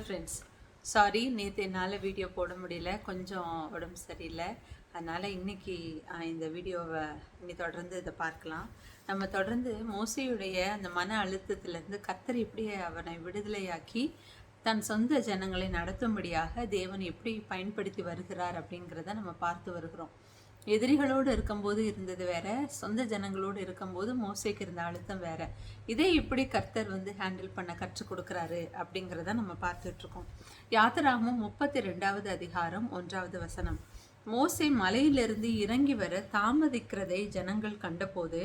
Friends, sorry நேற்று என்னால் video போட முடியல, கொஞ்சம் உடம்பு சரியில்லை. அதனால் இன்றைக்கி இந்த வீடியோவை இனி தொடர்ந்து இதை பார்க்கலாம். நம்ம தொடர்ந்து மோசையுடைய அந்த மன அழுத்தத்திலேருந்து கர்த்தர் எப்படி அவனை விடுதலையாக்கி தன் சொந்த ஜனங்களை நடத்தும்படியாக தேவன் எப்படி பயன்படுத்தி வருகிறார் அப்படிங்கிறத நம்ம பார்த்து வருகிறோம். எதிரிகளோடு இருக்கும்போது இருந்தது வேற, சொந்த ஜனங்களோடு இருக்கும்போது மோசேக்கு இருந்த அழுத்தம் வேற. இதை இப்படி கர்த்தர் ஹேண்டில் பண்ண கற்றுக் கொடுக்குறாரு அப்படிங்கிறத நம்ம பார்த்துட்டு இருக்கோம். யாத்திராகமம் 32வது அதிகாரம் 1வது வசனம். மோசே மலையிலிருந்து இறங்கி வர தாமதிக்கிறதை ஜனங்கள் கண்டபோது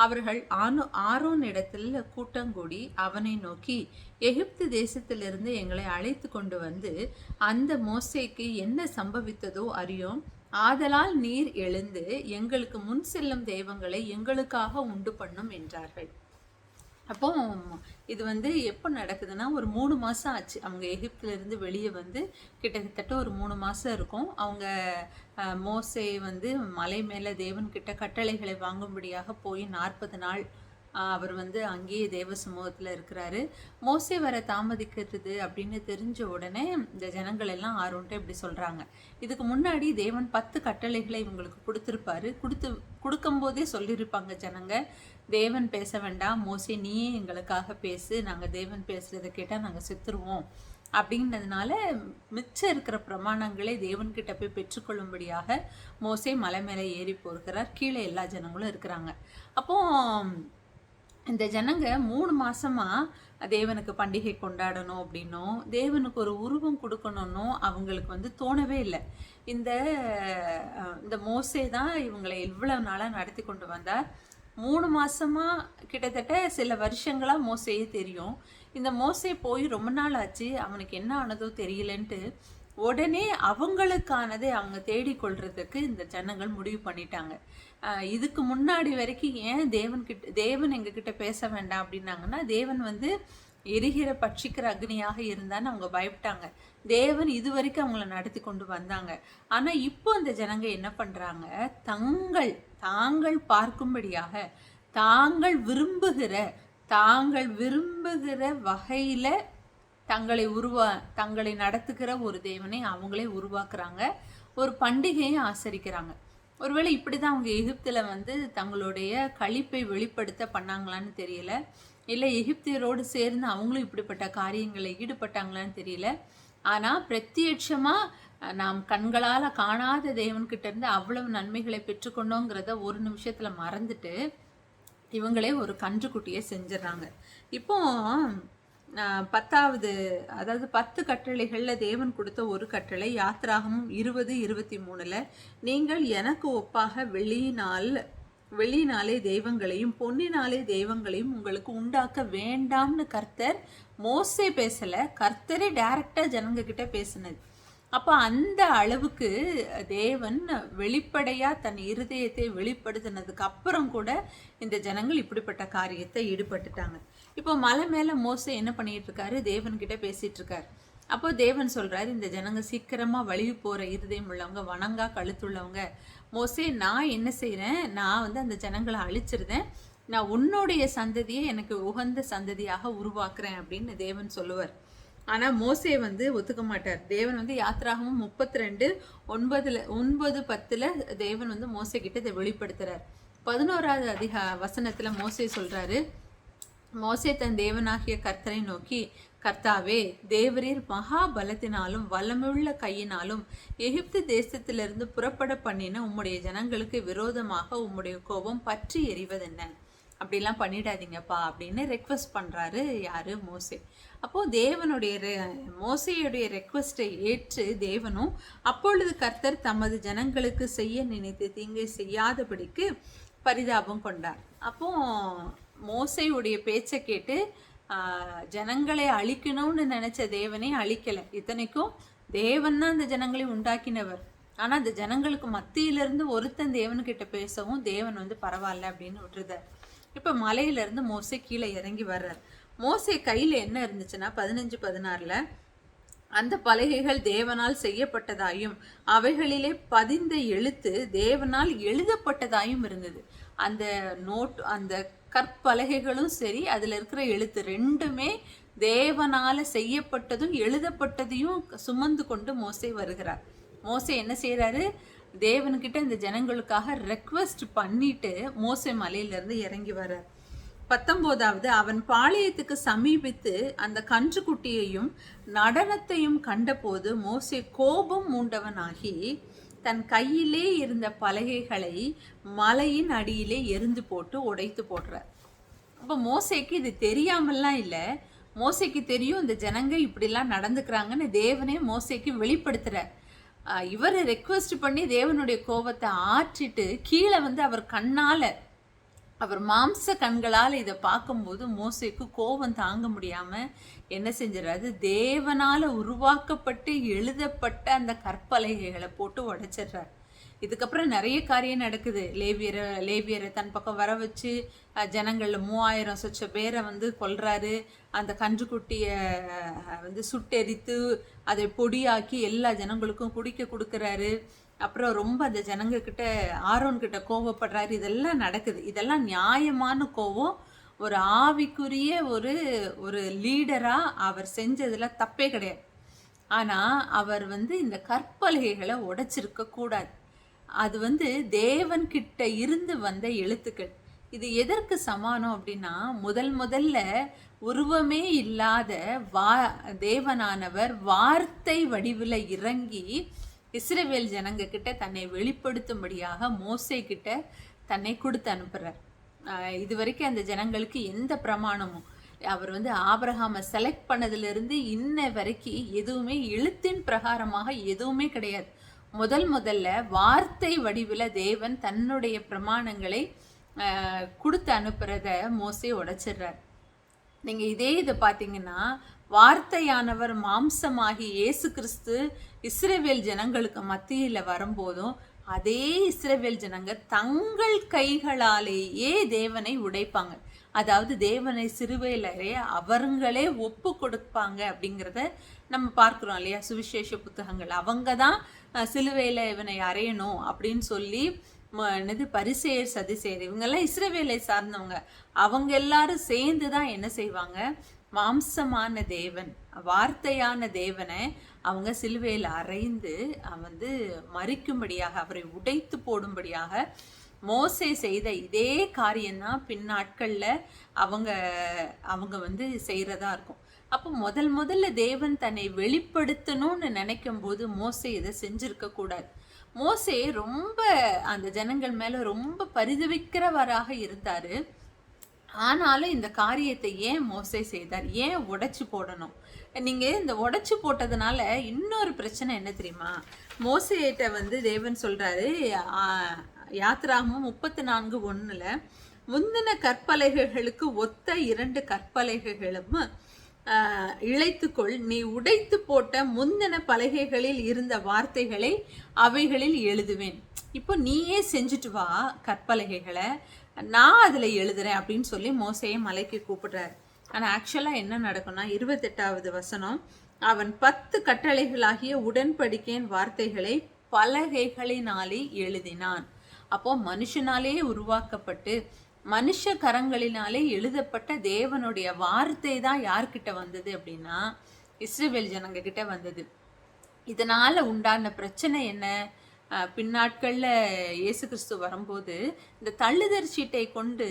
அவர்கள் ஆரோன் இடத்தில் கூட்டங்கூடி அவனை நோக்கி, எகிப்து தேசத்திலிருந்து எங்களை அழைத்து கொண்டு வந்து அந்த மோசேக்கு என்ன சம்பவித்ததோ அறியோம். ஆதலால் நீர் எழுந்து எங்களுக்கு முன் செல்லும் தெய்வங்களை எங்களுக்காக உண்டு பண்ணும் என்றார்கள். அப்போ இது எப்போ நடக்குதுன்னா, ஒரு 3 மாதம் ஆச்சு அவங்க எகிப்திலிருந்து வெளியே கிட்டத்தட்ட ஒரு 3 மாதம் இருக்கும். அவங்க மோசே மலை மேலே தேவன்கிட்ட கட்டளைகளை வாங்கும்படியாக போய் 40 நாள் அவர் அங்கேயே தேவ சமூகத்தில் இருக்கிறாரு. மோசே வர தாமதிக்கிறது அப்படின்னு தெரிஞ்ச உடனே இந்த ஜனங்கள் எல்லாம் ஆரோன்ட்டு இப்படி சொல்கிறாங்க. இதுக்கு முன்னாடி தேவன் 10 கட்டளைகளை இவங்களுக்கு கொடுக்கும்போதே சொல்லியிருப்பாங்க ஜனங்க, தேவன் பேச வேண்டாம், மோசே நீயே எங்களுக்காக பேசு, நாங்கள் தேவன் பேசுகிறத கேட்டால் நாங்கள் செத்துருவோம் அப்படின்றதுனால மிச்சம் இருக்கிற பிரமாணங்களை தேவன்கிட்ட போய் பெற்றுக்கொள்ளும்படியாக மோசே மலை மேலே ஏறி போகிறார். கீழே எல்லா ஜனங்களும் இருக்கிறாங்க. அப்போ இந்த ஜனங்க 3 மாசமா தேவனுக்கு பண்டிகை கொண்டாடணும் அப்படின்னும் தேவனுக்கு ஒரு உருவம் கொடுக்கணும்னும் அவங்களுக்கு தோணவே இல்லை. இந்த மோசே தான் இவங்களை இவ்வளவு நாளாக நடத்தி கொண்டு வந்தார். 3 மாசமா கிட்டத்தட்ட சில வருஷங்களா மோசையே தெரியும். இந்த மோசே போய் ரொம்ப நாள் ஆச்சு, அவனுக்கு என்ன ஆனதோ தெரியலன்ட்டு உடனே அவங்களுக்கானதை அவங்க தேடிக்கொள்றதுக்கு இந்த ஜனங்கள் முடிவு பண்ணிட்டாங்க. இதுக்கு முன்னாடி வரைக்கும் ஏன் தேவன் எங்ககிட்ட பேச வேண்டாம் அப்படின்னாங்கன்னா, தேவன் எரிகிற பட்சிக்கிற அக்னியாக இருந்தான்னு அவங்க பயப்பட்டாங்க. தேவன் இது வரைக்கும் அவங்கள நடத்தி கொண்டு வந்தாங்க. ஆனா இப்போ இந்த ஜனங்க என்ன பண்றாங்க, தாங்கள் பார்க்கும்படியாக தாங்கள் விரும்புகிற வகையில தங்களை நடத்துகிற ஒரு தேவனை அவங்களே உருவாக்குறாங்க, ஒரு பண்டிகையை ஆசரிக்கிறாங்க. ஒருவேளை இப்படிதான் அவங்க எகிப்தில் தங்களுடைய களிப்பை வெளிப்படுத்த பண்ணாங்களான்னு தெரியல, இல்லை எகிப்தியரோடு சேர்ந்து அவங்களும் இப்படிப்பட்ட காரியங்களை ஈடுபட்டாங்களான்னு தெரியல. ஆனால் பிரத்யட்சமாக நாம் கண்களால் காணாத தேவன்கிட்ட இருந்து அவ்வளவு நன்மைகளை பெற்றுக்கொண்டோங்கிறத ஒரு நிமிஷத்தில் மறந்துட்டு இவங்களே ஒரு கன்றுக்குட்டியை செஞ்சிடறாங்க. இப்போ 10வது அதாவது 10 கட்டளைகளில் தேவன் கொடுத்த ஒரு கட்டளை யாத்திராகமம் 20:23, நீங்கள் எனக்கு ஒப்பாக வெள்ளியினாலே தெய்வங்களையும் பொன்னினாலே தெய்வங்களையும் உங்களுக்கு உண்டாக்க வேண்டாம்னு கர்த்தர் மோசே பேசல, கர்த்தரே டைரக்டா ஜனங்க கிட்ட பேசினது. அப்போ அந்த அளவுக்கு தேவன் வெளிப்படையா தன் இருதயத்தை வெளிப்படுத்தினதுக்கு அப்புறம் கூட இந்த ஜனங்கள் இப்படிப்பட்ட காரியத்தை ஈடுபட்டுட்டாங்க. இப்போ மலை மேல மோசே என்ன பண்ணிட்டு இருக்காரு, தேவன்கிட்ட பேசிட்டு இருக்காரு. அப்போ தேவன் சொல்றாரு, இந்த ஜனங்க சீக்கிரமா வழிவு போற இருதயம் உள்ளவங்க, வணங்கா கழுத்துள்ளவங்க, மோசே நான் என்ன செய்யறேன், நான் அந்த ஜனங்களை அழிச்சிருந்தேன், நான் உன்னுடைய சந்ததியை எனக்கு உகந்த சந்ததியாக உருவாக்குறேன் அப்படின்னு தேவன் சொல்லுவார். ஆனால் மோசே ஒத்துக்க மாட்டார். தேவன் யாத்திராகமும் 32:9-10 தேவன் மோசே கிட்ட இதை வெளிப்படுத்துறார். 11வது வசனத்துல மோசே சொல்றாரு, மோசே தன் தேவனாகிய கர்த்தரை நோக்கி, கர்த்தாவே, தேவரீர் மகா பலத்தினாலும் வல்லமுள்ள கையினாலும் எகிப்து தேசத்திலிருந்து புறப்பட பண்ணின உம்முடைய ஜனங்களுக்கு விரோதமாக உம்முடைய கோபம் பற்றி எறிவதென்ன, அப்படிலாம் பண்ணிடாதீங்கப்பா அப்படின்னு ரெக்வஸ்ட் பண்ணுறாரு யாரு, மோசே. அப்போது மோசையுடைய ரெக்வஸ்டை ஏற்று தேவனும் அப்பொழுது கர்த்தர் தமது ஜனங்களுக்கு செய்ய நினைத்து தீங்கை செய்யாதபடிக்கு பரிதாபம் கொண்டார். அப்போ மோசையுடைய பேச்சை கேட்டு ஜனங்களை அழிக்கணும்னு நினைச்ச தேவனை அழிக்கலை. இத்தனைக்கும் தேவன் தான் அந்த ஜனங்களை உண்டாக்கினவர். ஆனால் அந்த ஜனங்களுக்கு மத்தியிலிருந்து ஒருத்தன் தேவன்கிட்ட பேசவும் தேவன் பரவாயில்ல அப்படின்னு விட்டுருதார். இப்போ மலையிலேருந்து மோசே கீழே இறங்கி வர்றார். மோசே கையில் என்ன இருந்துச்சுன்னா 15-16 அந்த பலகைகள் தேவனால் செய்யப்பட்டதாயும் அவைகளிலே பதிந்த எழுத்து தேவனால் எழுதப்பட்டதாயும் இருந்தது. அந்த அந்த கற்பலகைகளும் சரி, அதில் இருக்கிற எழுத்து ரெண்டுமே தேவனால செய்யப்பட்டதும் எழுதப்பட்டதையும் சுமந்து கொண்டு மோசே வருகிறார். மோசே என்ன செய்யறாரு? தேவன்கிட்ட இந்த ஜனங்களுக்காக ரெக்வெஸ்ட் பண்ணிட்டு மோசே மலையிலிருந்து இறங்கி வர்றார். 19வது, அவன் பாளையத்துக்கு சமீபித்து அந்த கன்றுக்குட்டியையும் நடனத்தையும் கண்டபோது மோசே கோபம் மூண்டவனாகி தன் கையிலே இருந்த பலகைகளை மலையின் அடியிலே எரிந்து போட்டு உடைத்து போடுறார். அப்போ மோசேக்கு இது தெரியாமல்லாம் இல்லை, மோசேக்கு தெரியும் இந்த ஜனங்க இப்படிலாம் நடந்துக்கிறாங்கன்னு தேவனே மோசேக்கு வெளிப்படுத்துறார். இவர் ரெக்வெஸ்ட் பண்ணி தேவனுடைய கோபத்தை ஆற்றிட்டு கீழே வந்து அவர் கண்ணால, அவர் மாம்ச கண்களால் இதை பார்க்கும்போது மோசேக்கு கோபம் தாங்க முடியாம என்ன செஞ்சிடறாரு? தேவனால உருவாக்கப்பட்டு எழுதப்பட்ட அந்த கற்பலகைகளை போட்டு உடைச்சிடுறார். இதுக்கப்புறம் நிறைய காரியம் நடக்குது. லேவியரை தன் பக்கம் வர வச்சு ஜனங்கள்ல 3000 சொச்ச பேரை வந்து கொல்றாரு. அந்த கன்றுக்குட்டியை வந்து சுட்டெரித்து அதை பொடியாக்கி எல்லா ஜனங்களுக்கும் குடிக்க கொடுக்குறாரு. அப்புறம் ரொம்ப அந்த ஜனங்க கிட்ட, ஆரோன் கிட்ட கோவப்படுறாரு. இதெல்லாம் நடக்குது. இதெல்லாம் நியாயமான கோவம். ஒரு ஆவிக்குரிய ஒரு லீடரா அவர் செஞ்சதுல தப்பே கிடையாது. ஆனா அவர் வந்து இந்த கற்பலகைகளை உடைச்சிருக்க கூடாது. அது வந்து தேவன் கிட்ட இருந்து வந்த எழுத்துக்கள். இது எதற்கு சமானம் அப்படின்னா, முதல்ல உருவமே இல்லாத தேவனானவர் வார்த்தை வடிவில் இறங்கி இஸ்ரவேல் ஜனங்க கிட்ட தன்னை வெளிப்படுத்தும்படியாக மோசே கிட்ட தன்னை கொடுத்து அனுப்புறார். இது வரைக்கும் அந்த ஜனங்களுக்கு எந்த பிரமாணமும், அவர் வந்து ஆபிரகாமை செலக்ட் பண்ணதுலேருந்து இன்ன வரைக்கும் எதுவுமே எழுத்தின் பிரகாரமாக எதுவுமே கிடையாது. முதல்ல வார்த்தை வடிவில் தேவன் தன்னுடைய பிரமாணங்களை கொடுத்து அனுப்புறத மோசே உடைச்சிடுறார். நீங்க இதை பார்த்தீங்கன்னா, வார்த்தையானவர் மாம்சமாகி இயேசு கிறிஸ்து இஸ்ரவேல் ஜனங்களுக்கு மத்தியில வரும்போதும் அதே இஸ்ரவேல் ஜனங்க தங்கள் கைகளாலேயே தேவனை உடைப்பாங்க. அதாவது தேவனை சிறுவையிலே அவங்களே ஒப்பு கொடுப்பாங்க அப்படிங்கிறத நம்ம பார்க்கிறோம் இல்லையா? சுவிசேஷ புத்தகங்கள். அவங்க தான் சிலுவையில் இவனை அறையணும் அப்படின்னு சொல்லி பரிசேயர் சதுசேயர் இவங்கெல்லாம் இஸ்ரவேலை சார்ந்தவங்க. அவங்க எல்லாரும் சேர்ந்து தான் என்ன செய்வாங்க? மாம்சமான தேவன், வார்த்தையான தேவனை அவங்க சிலுவையில் அறைந்து வந்து மறிக்கும்படியாக, அவரை உடைத்து போடும்படியாக மோசே செய்த இதே காரியம்தான் பின்னாட்களில் அவங்க வந்து செய்கிறதா இருக்கும். அப்போ முதல்ல தேவன் தன்னை வெளிப்படுத்தணும்னு நினைக்கும் போது மோசே இதை செஞ்சிருக்க கூடாது. மோசே ரொம்ப அந்த ஜனங்கள் மேலே ரொம்ப பரிதவிக்கிறவராக இருந்தார். ஆனாலும் இந்த காரியத்தை ஏன் மோசே செய்தார்? ஏன் உடைச்சு போடணும்? நீங்கள் இந்த உடைச்சு போட்டதுனால இன்னொரு பிரச்சனை என்ன தெரியுமா? மோசேட்ட வந்து தேவன் சொல்கிறாரு, யாத்திராகமம் 34:1 முந்தின கற்பலகைகளுக்கு ஒத்த 2 கற்பலகைகளும் இழைத்துக்கொள், நீ உடைத்து போட்ட முந்தின பலகைகளில் இருந்த வார்த்தைகளை அவைகளில் எழுதுவேன். இப்போ நீயே செஞ்சுட்டு வா கற்பலகைகளை, நான் அதில் எழுதுறேன் அப்படின்னு சொல்லி மோசையை மலைக்கு கூப்பிடுறாரு. ஆனால் ஆக்சுவலாக என்ன நடக்கும்னா 28வது வசனம், அவன் 10 கட்டளைகளாகிய உடன்படிக்கையின் வார்த்தைகளை பலகைகளினாலே எழுதினான். அப்போ மனுஷனாலே உருவாக்கப்பட்டு மனுஷ கரங்களினாலே எழுதப்பட்ட தேவனுடைய வார்த்தை தான் யார்கிட்ட வந்தது அப்படின்னா இஸ்ரவேல் ஜனங்க கிட்ட வந்தது. இதனால உண்டான பிரச்சனை என்ன? பின்னாட்களில் இயேசு கிறிஸ்து வரும்போது இந்த தள்ளுதற் சீட்டை கொண்டு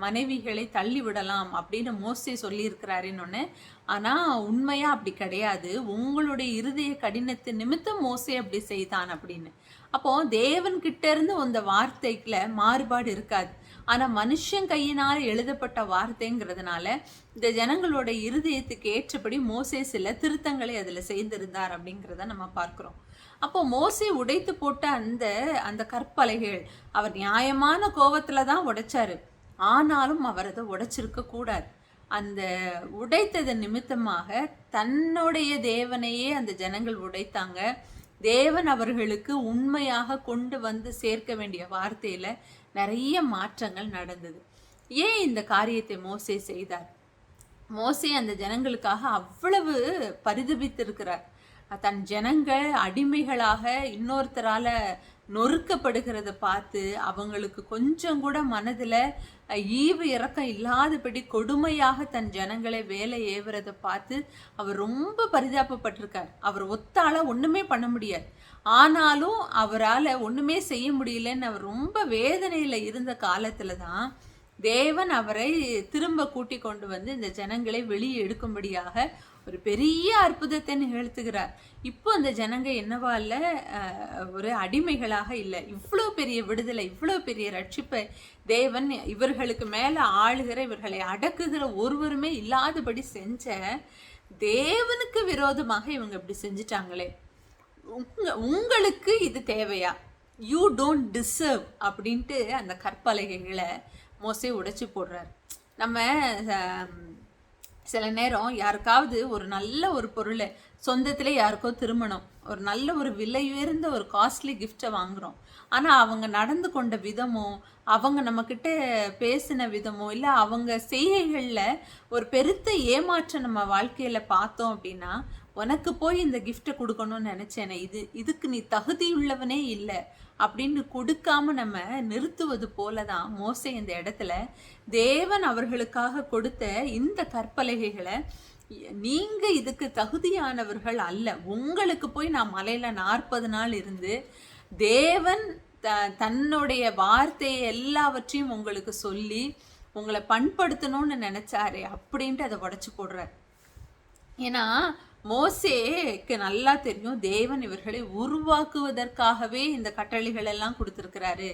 மனைவிகளை தள்ளி விடலாம் அப்படின்னு மோசே சொல்லியிருக்கிறாருன்னு. ஆனால் உண்மையாக அப்படி கிடையாது. உங்களுடைய இருதய கடினத்து நிமித்தம் மோசே அப்படி செய்தான் அப்படின்னு. அப்போ தேவன்கிட்ட இருந்து அந்த வார்த்தைக்குள்ள மாறுபாடு இருக்காது. ஆனால் மனுஷன் கையினால் எழுதப்பட்ட வார்த்தைங்கிறதுனால இந்த ஜனங்களோட இருதயத்துக்கு ஏற்றபடி மோசே சில திருத்தங்களை அதில் செய்திருந்தார் அப்படிங்கிறத நம்ம பார்க்குறோம். அப்போ மோசே உடைத்து போட்ட அந்த கற்பலகைகள் அவர் நியாயமான கோபத்தில் தான் உடைச்சாரு. ஆனாலும் அவர் அதை உடைச்சிருக்க கூடாது. அந்த உடைத்ததன் நிமித்தமாக தன்னுடைய தேவனையே அந்த ஜனங்கள் உடைத்தாங்க. தேவன் அவர்களுக்கு உண்மையாக கொண்டு வந்து சேர்க்க வேண்டிய வார்த்தையில நிறைய மாற்றங்கள் நடந்தது. ஏன் இந்த காரியத்தை மோசே செய்தார்? மோசே அந்த ஜனங்களுக்காக அவ்வளவு பரிதபித்திருக்கிறார். தன் ஜனங்கள் அடிமைகளாக இன்னொருத்தரால நொறுக்கப்படுகிறத பார்த்து அவங்களுக்கு கொஞ்சம் கூட மனதில் ஈவு இறக்கம் இல்லாதபடி கொடுமையாக தன் ஜனங்களை வேலை ஏவுறதை பார்த்து அவர் ரொம்ப பரிதாபப்பட்டிருக்கார். அவர் ஒத்தால ஒன்றுமே பண்ண முடியாது, ஆனாலும் அவரால் ஒன்றுமே செய்ய முடியலன்னு அவர் ரொம்ப வேதனையில் இருந்த காலத்தில் தான் தேவன் அவரை திரும்ப கூட்டி கொண்டு வந்து இந்த ஜனங்களை வெளியே எடுக்கும்படியாக ஒரு பெரிய அற்புதத்தை நிகழ்த்துகிறார். இப்போ அந்த ஜனங்க என்னவா இல்லை, ஒரு அடிமைகளாக இல்லை. இவ்வளோ பெரிய விடுதலை, இவ்வளோ பெரிய ரட்சிப்பை தேவன் இவர்களுக்கு மேலே ஆளுகிற, இவர்களை அடக்குகிற ஒருவருமே இல்லாதபடி செஞ்ச தேவனுக்கு விரோதமாக இவங்க இப்படி செஞ்சிட்டாங்களே, உங்களுக்கு இது தேவையா? யூ டோன்ட் டிசர்வ் அப்படின்ட்டு அந்த கற்பலகைகளை மோசே உடைச்சி போடுறார். நம்ம சில நேரம் யாருக்காவது ஒரு நல்ல ஒரு பொருளை, சொந்தத்திலே யாருக்கோ திருமணம், ஒரு நல்ல ஒரு விலை உயர்ந்த ஒரு காஸ்ட்லி கிஃப்டை வாங்குகிறோம். ஆனால் அவங்க நடந்து கொண்ட விதமோ, அவங்க நம்மக்கிட்ட பேசின விதமோ, இல்லை அவங்க செய்கைகளில் ஒரு பெருத்த ஏமாற்றம் நம்ம வாழ்க்கையில் பார்த்தோம் அப்படின்னா, உனக்கு போய் இந்த கிஃப்டை கொடுக்கணும்னு நினச்சேனே, இதுக்கு நீ தகுதியுள்ளவனே இல்லை அப்படின்னு கொடுக்காம நம்ம நிறுத்துவது போல தான் மோசே இந்த இடத்துல தேவன் அவர்களுக்காக கொடுத்த இந்த கற்பலகைகளை, நீங்க இதுக்கு தகுதியானவர்கள் அல்ல, உங்களுக்கு போய் நான் மலையில 40 நாள் இருந்து தேவன் தன்னுடைய வார்த்தையை எல்லாவற்றையும் உங்களுக்கு சொல்லி உங்களை பண்படுத்தணும்னு நினைச்சாரே அப்படின்ட்டு அதை உடைச்சு போடுறார். ஏன்னா மோசேக்கு நல்லா தெரியும் தேவன் இவர்களை உருவாக்குவதற்காகவே இந்த கட்டளைகள் எல்லாம் கொடுத்துருக்கிறாரு.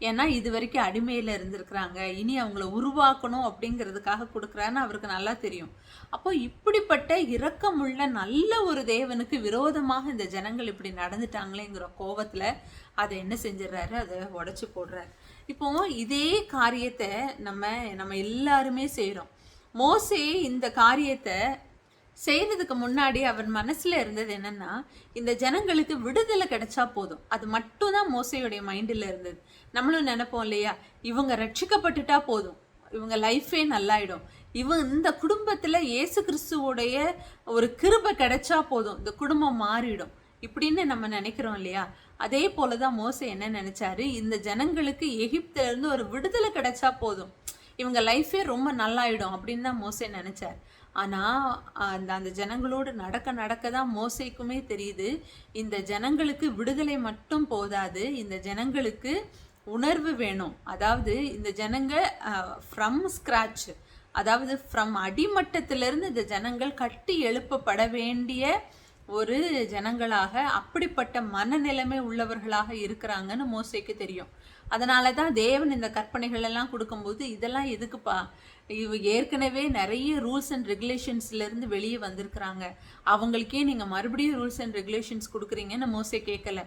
ஏன்னா இது வரைக்கும் அடிமையில் இருந்திருக்கிறாங்க, இனி அவங்கள உருவாக்கணும் அப்படிங்கிறதுக்காக கொடுக்குறாருன்னு அவருக்கு நல்லா தெரியும். அப்போ இப்படிப்பட்ட இரக்கமுள்ள நல்ல ஒரு தேவனுக்கு விரோதமாக இந்த ஜனங்கள் இப்படி நடந்துட்டாங்களேங்கிற கோபத்தில் அதை என்ன செஞ்சிடறாரு, அதை உடைச்சு போடுறாரு. இப்போ இதே காரியத்தை நம்ம எல்லாருமே செய்கிறோம். மோசே இந்த காரியத்தை செய்யறதுக்கு முன்னாடி அவர் மனசுல இருந்தது என்னன்னா, இந்த ஜனங்களுக்கு விடுதலை கிடைச்சா போதும், அது மட்டும் தான் மோசையுடைய மைண்டில் இருந்தது. நம்மளும் நினைப்போம் இல்லையா, இவங்க ரட்சிக்கப்பட்டுட்டா போதும், இவங்க லைஃபே நல்லாயிடும், இந்த குடும்பத்துல இயேசு கிறிஸ்துவோடைய ஒரு கிருபை கிடைச்சா போதும், இந்த குடும்பம் மாறிடும் இப்படின்னு நம்ம நினைக்கிறோம் இல்லையா. அதே போலதான் மோசே என்ன நினைச்சாரு, இந்த ஜனங்களுக்கு எகிப்துல இருந்து ஒரு விடுதலை கிடைச்சா போதும், இவங்க லைஃபே ரொம்ப நல்லாயிடும் அப்படின்னு தான் மோசே நினைச்சார். ஆனால் அந்த ஜனங்களோடு நடக்க தான் மோசேக்குமே தெரியுது, இந்த ஜனங்களுக்கு விடுதலை மட்டும் போதாது, இந்த ஜனங்களுக்கு உணர்வு வேணும். அதாவது இந்த ஜனங்க ஃப்ரம் ஸ்க்ராட்ச், அதாவது ஃப்ரம் அடிமட்டத்திலிருந்து இந்த ஜனங்கள் கட்டி எழுப்பப்பட வேண்டிய ஒரு ஜனங்களாக, அப்படிப்பட்ட மனநிலைமை உள்ளவர்களாக இருக்கிறாங்கன்னு மோசேக்கு தெரியும். அதனால தான் தேவன் இந்த கற்பனைகள் எல்லாம் கொடுக்கும்போது, இதெல்லாம் எதுக்குப்பா, ஏற்கனவே நிறைய ரூல்ஸ் அண்ட் ரெகுலேஷன்ஸ்லேருந்து வெளியே வந்திருக்கிறாங்க, அவங்களுக்கே நீங்கள் மறுபடியும் ரூல்ஸ் அண்ட் ரெகுலேஷன்ஸ் கொடுக்குறீங்கன்னு மோசே கேட்கல.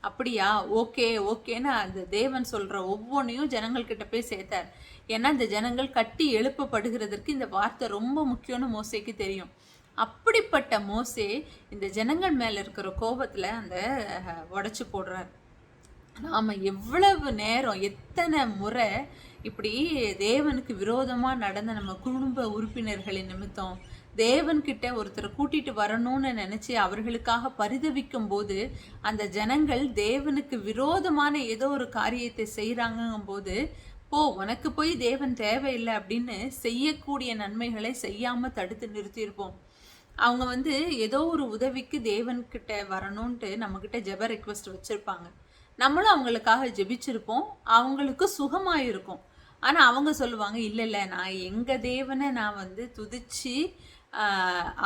அப்படியா, ஓகேன்னு அந்த தேவன் சொல்கிற ஒவ்வொன்றையும் ஜனங்கள்கிட்ட போய் சேர்த்தார். ஏன்னா இந்த ஜனங்கள் கட்டி எழுப்பப்படுகிறதற்கு இந்த வார்த்தை ரொம்ப முக்கியம்னு மோசேக்கு தெரியும். அப்படிப்பட்ட மோசே இந்த ஜனங்கள் மேலே இருக்கிற கோபத்தில் அந்த உடைச்சு போடுறார். நாம் எவ்வளவு நேரம், எத்தனை முறை இப்படி தேவனுக்கு விரோதமாக நடந்த நம்ம குடும்ப உறுப்பினர்களின் நிமித்தம் தேவன்கிட்ட ஒருத்தரை கூட்டிட்டு வரணும்னு நினச்சி அவர்களுக்காக பரிதவிக்கும் போது, அந்த ஜனங்கள் தேவனுக்கு விரோதமான ஏதோ ஒரு காரியத்தை செய்கிறாங்கும் போது, உனக்கு போய் தேவன் தேவையில்லை அப்படின்னு செய்யக்கூடிய நன்மைகளை செய்யாமல் தடுத்து நிறுத்தியிருப்போம். அவங்க ஏதோ ஒரு உதவிக்கு தேவன்கிட்ட வரணும்ன்ட்டு நம்மக்கிட்ட ஜெப ரெக்வஸ்ட் வச்சுருப்பாங்க, நம்மளும் அவங்களுக்காக ஜெபிச்சிருப்போம், அவங்களுக்கு சுகமாக இருக்கும். ஆனால் அவங்க சொல்லுவாங்க, இல்லை நான் எங்கள் தேவனை நான் துதிச்சு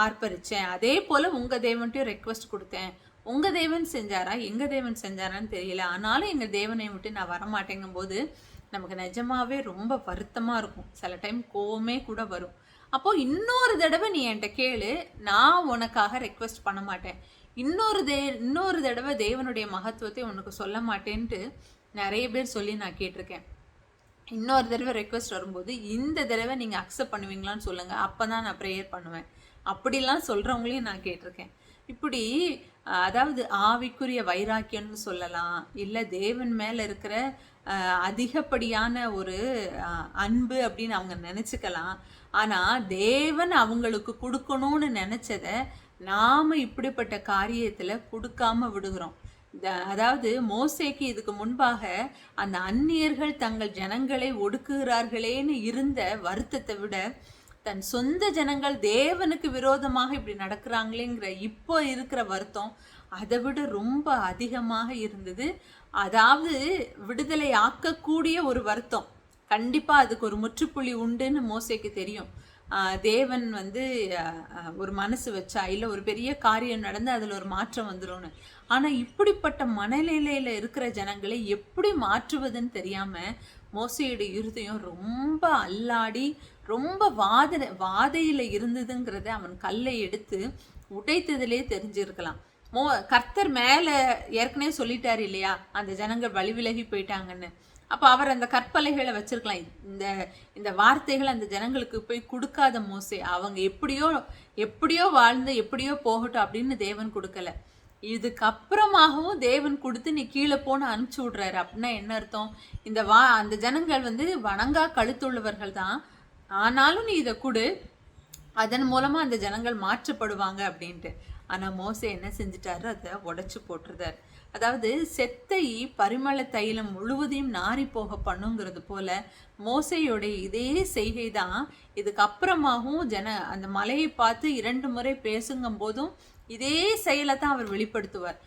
ஆர்ப்பரித்தேன், அதே போல் உங்கள் தேவன்ட்டையும் ரெக்வஸ்ட் கொடுத்தேன், உங்கள் தேவன் செஞ்சாரா எங்கள் தேவன் செஞ்சாரான்னு தெரியல, ஆனாலும் எங்கள் தேவனை விட்டு நான் வரமாட்டேங்கும் போது நமக்கு நிஜமாவே ரொம்ப வருத்தமாக இருக்கும். சில டைம் கோவமே கூட வரும். அப்போது இன்னொரு தடவை நீ என்கிட்ட கேளு, நான் உனக்காக ரெக்வஸ்ட் பண்ண மாட்டேன், இன்னொரு தடவை தேவனுடைய மகத்துவத்தை உனக்கு சொல்ல மாட்டேன்ட்டு நிறைய பேர் சொல்லி நான் கேட்டிருக்கேன். இன்னொரு தடவை ரெக்வஸ்ட் வரும்போது இந்த தடவை நீங்கள் அக்செப்ட் பண்ணுவீங்களான்னு சொல்லுங்கள், அப்போ தான் நான் ப்ரேயர் பண்ணுவேன் அப்படிலாம் சொல்கிறவங்களையும் நான் கேட்டிருக்கேன். இப்படி அதாவது ஆவிக்குரிய வைராக்கியம்னு சொல்லலாம், இல்லை தேவன் மேலே இருக்கிற அதிகப்படியான ஒரு அன்பு அப்படின்னு அவங்க நினச்சிக்கலாம். ஆனால் தேவன் அவங்களுக்கு கொடுக்கணும்னு நினச்சதை நாம இப்படிப்பட்ட காரியத்துல கொடுக்காம விடுகிறோம். அதாவது மோசேக்கு இதுக்கு முன்பாக அந்த அந்நியர்கள் தங்கள் ஜனங்களை ஒடுக்குகிறார்களேன்னு இருந்த வருத்தத்தை விட, தன் சொந்த ஜனங்கள் தேவனுக்கு விரோதமாக இப்படி நடக்கிறாங்களேங்கிற இப்போ இருக்கிற வருத்தம் அதை விட ரொம்ப அதிகமாக இருந்தது. அதாவது விடுதலை ஆக்கக்கூடிய ஒரு வருத்தம். கண்டிப்பா அதுக்கு ஒரு முற்றுப்புள்ளி உண்டுன்னு மோசேக்கு தெரியும். தேவன் வந்து ஒரு மனசு வச்சா, இல்லை ஒரு பெரிய காரியம் நடந்து அதில் ஒரு மாற்றம் வந்துடும்னு. ஆனால் இப்படிப்பட்ட மனநிலையில் இருக்கிற ஜனங்களை எப்படி மாற்றுவதுன்னு தெரியாமல் மோசையுடைய இருதயம் ரொம்ப அல்லாடி ரொம்ப வாதையில் இருந்ததுங்கிறத அவன் கல்லை எடுத்து உடைத்ததிலே தெரிஞ்சிருக்கலாம். கர்த்தர் மேலே ஏற்கனவே சொல்லிட்டார் இல்லையா, அந்த ஜனங்கள் வழி விலகி போயிட்டாங்கன்னு. அப்போ அவர் அந்த கற்பலைகளை வச்சிருக்கலாம். இந்த வார்த்தைகள் அந்த ஜனங்களுக்கு போய் கொடுக்காத மோசே, அவங்க எப்படியோ வாழ்ந்து எப்படியோ போகட்டும் அப்படின்னு தேவன் கொடுக்கல. இதுக்கப்புறமாகவும் தேவன் கொடுத்து நீ கீழே போன அனுப்பிச்சு விடுறாரு. அப்படின்னா என்ன அர்த்தம்? அந்த ஜனங்கள் வந்து வணங்கா கழுத்துள்ளவர்கள் தான், ஆனாலும் நீ இதை கொடு, அதன் மூலமா அந்த ஜனங்கள் மாற்றப்படுவாங்க அப்படின்ட்டு. ஆனா மோசே என்ன செஞ்சிட்டாரு? அதை உடைச்சு போட்டுருதாரு. அதாவது செத்தை பரிமள தைலம் முழுவதையும் நாரி போக பண்ணுங்கிறது போல மோசையோடைய இதே செய்கை தான் இதுக்கப்புறமாகவும் அந்த மலையை பார்த்து 2 முறை பேசுங்கும் போதும் இதே செயலை தான் அவர் வெளிப்படுத்துவார்.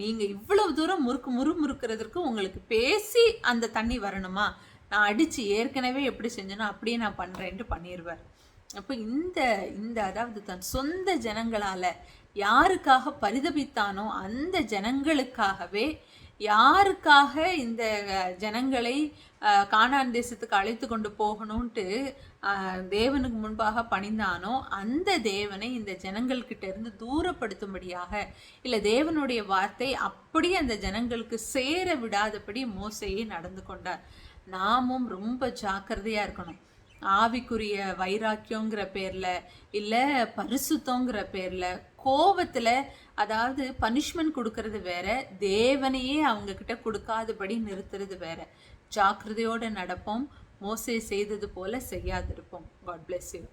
நீங்க இவ்வளவு தூரம் முறுமுறுக்கிறதுக்கு உங்களுக்கு பேசி அந்த தண்ணி வரணுமா? நான் அடிச்சு ஏற்கனவே எப்படி செஞ்சேனோ அப்படியே நான் பண்றேன்ட்டு பண்ணிடுவார். அப்போ அதாவது தன் சொந்த ஜனங்களால யாருக்காக பரிதபித்தானோ அந்த ஜனங்களுக்காகவே, யாருக்காக இந்த ஜனங்களை கானான் தேசத்துக்கு அழைத்து கொண்டு போகணும்ட்டு தேவனுக்கு முன்பாக பணிந்தானோ அந்த தேவனை இந்த ஜனங்கள்கிட்ட இருந்து தூரப்படுத்தும்படியாக, இல்லை தேவனுடைய வார்த்தை அப்படி அந்த ஜனங்களுக்கு சேர விடாதபடி மோசையே நடந்து கொண்டார். நாமும் ரொம்ப ஜாக்கிரதையா இருக்கணும். ஆவிக்குரிய வைராக்கியங்கிற பேர்ல, இல்லை பரிசுத்தங்கிற பேர்ல, கோபத்துல, அதாவது பனிஷ்மெண்ட் கொடுக்கறது வேற, தேவனையே அவங்க கிட்ட கொடுக்காதபடி நிறுத்துறது வேற. ஜாக்கிரதையோட நடப்போம். மோசே செய்தது போல செய்யாதிருப்போம். God bless you.